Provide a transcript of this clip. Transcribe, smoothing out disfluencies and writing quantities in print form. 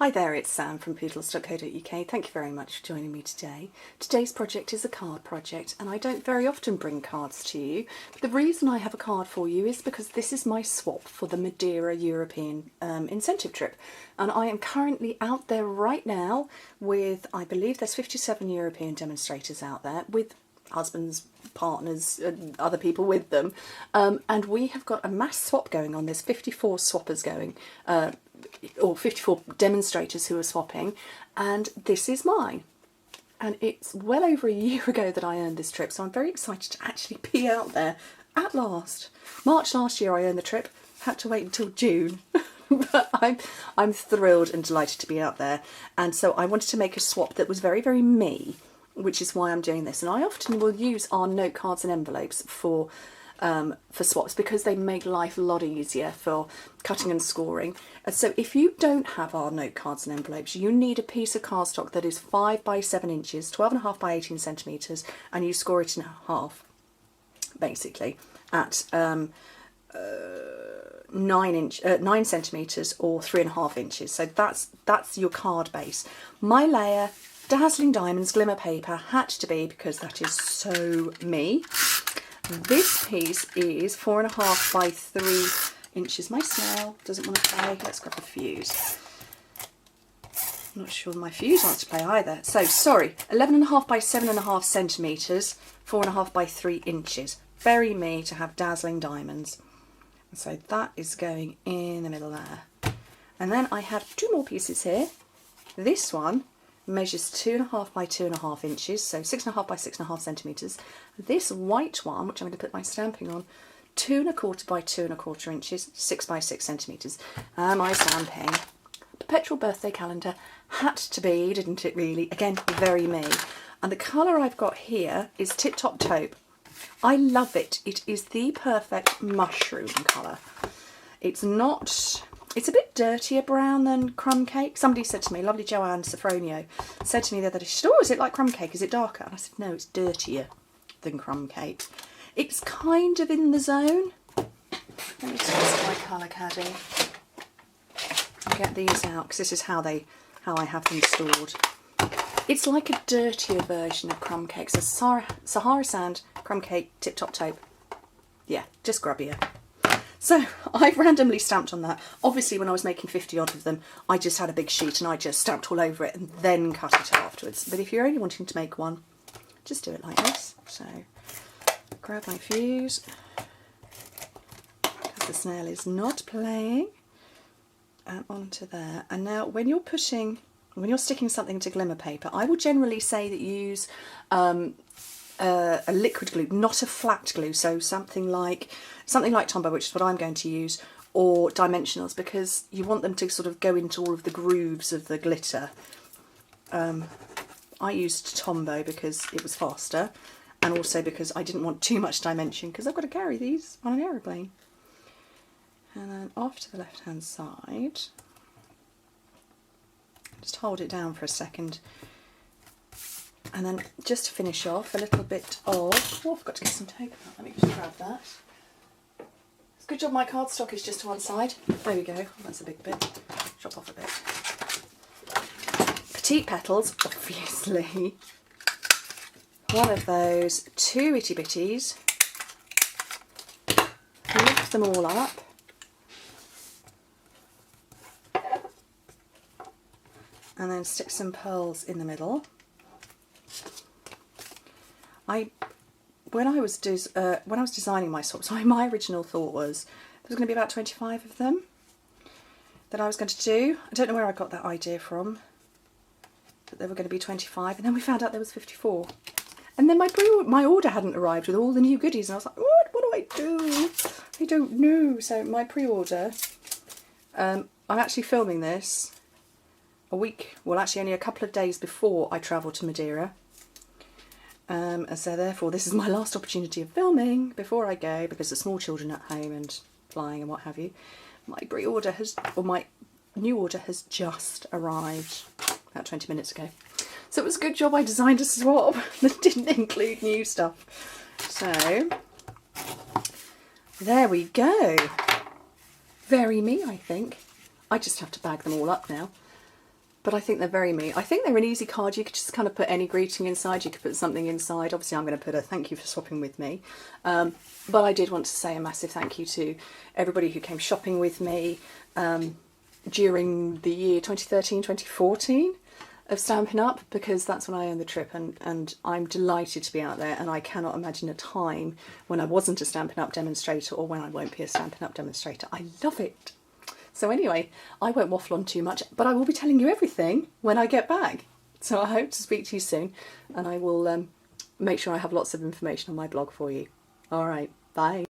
Hi there, it's Sam from Pootles.co.uk. Thank you very much for joining me today. Today's project is a card project, and I don't very often bring cards to you. But the reason I have a card for you is because this is my swap for the Madeira European incentive trip. And I am currently out there right now with, I believe there's 57 European demonstrators out there with husbands, partners, other people with them. And we have got a mass swap going on. There's 54 swappers going, or 54 demonstrators who are swapping, and this is mine. And it's well over a year ago that I earned this trip, so I'm very excited to actually be out there at last. March last year I earned the trip, had to wait until June. But I'm thrilled and delighted to be out there, and so I wanted to make a swap that was very, very me, which is why I'm doing this. And I often will use our note cards and envelopes for swaps because they make life a lot easier for cutting and scoring. And so if you don't have our note cards and envelopes, you need a piece of cardstock that is 5 by 7 inches, 12.5 by 18 centimetres, and you score it in half, basically, at 9 centimetres or 3.5 inches. So that's your card base. My layer, Dazzling Diamonds Glimmer Paper, had to be, because that is so me. This piece is 4.5 by 3 inches. My snail doesn't want to play. Let's grab the fuse. I'm not sure my fuse wants to play either. So, sorry, 11.5 by 7.5 centimetres, 4.5 by 3 inches. Very me to have Dazzling Diamonds. And so that is going in the middle there. And then I have 2 more pieces here. This one measures 2.5 by 2.5 inches, so 6.5 by 6.5 centimetres. This white one, which I'm going to put my stamping on, 2.25 by 2.25 inches, 6 by 6 centimetres. And my stamping, Perpetual Birthday Calendar, had to be, didn't it really? Again, very me. And the colour I've got here is Tip Top Taupe. I love it. It is the perfect mushroom colour. It's not... It's a bit dirtier brown than crumb cake. Somebody said to me, lovely Joanne Sofronio, said to me the other day, she said, oh, is it like crumb cake? Is it darker? And I said, no, it's dirtier than crumb cake. It's kind of in the zone. Let me test my colour caddy. I'll get these out because this is how I have them stored. It's like a dirtier version of crumb cake. So Sahara Sand, crumb cake, Tip Top Taupe. Yeah, just grubbier. So I randomly stamped on that. Obviously when I was making 50 odd of them, I just had a big sheet and I just stamped all over it and then cut it afterwards. But if you're only wanting to make one, just do it like this. So grab my fuse, because the snail is not playing, and onto there. And now when you're sticking something to glimmer paper, I will generally say that you use a liquid glue, not a flat glue, so something like Tombow, which is what I'm going to use, or dimensionals, because you want them to sort of go into all of the grooves of the glitter. I used Tombow because it was faster, and also because I didn't want too much dimension, because I've got to carry these on an aeroplane. And then off to the left hand side, just hold it down for a second. And then just to finish off, a little bit of... Oh, I've got to get some tape out. Let me just grab that. It's a good job my cardstock is just to one side. There we go. Oh, that's a big bit. Chop off a bit. Petite petals, obviously. One of those. 2 itty bitties. Lift them all up. And then stick some pearls in the middle. When I was designing my swaps, my original thought was there was going to be about 25 of them that I was going to do. I don't know where I got that idea from, but there were going to be 25, and then we found out there was 54. And then my order hadn't arrived with all the new goodies, and I was like, what do I do? I don't know. So my pre-order, I'm actually filming this a week, well actually only a couple of days before I travel to Madeira. And so therefore this is my last opportunity of filming before I go, because the small children at home and flying and what have you. My pre-order my new order has just arrived about 20 minutes ago. So it was a good job I designed a swap that didn't include new stuff. So there we go. Very me, I think. I just have to bag them all up now. but I think they're very me. I think they're an easy card. You could just kind of put any greeting inside. You could put something inside. Obviously, I'm going to put a thank you for shopping with me. But I did want to say a massive thank you to everybody who came shopping with me during the year 2013, 2014 of Stampin' Up, because that's when I owned the trip, and I'm delighted to be out there, and I cannot imagine a time when I wasn't a Stampin' Up demonstrator or when I won't be a Stampin' Up demonstrator. I love it. So anyway, I won't waffle on too much, but I will be telling you everything when I get back. So I hope to speak to you soon, and I will make sure I have lots of information on my blog for you. All right, bye.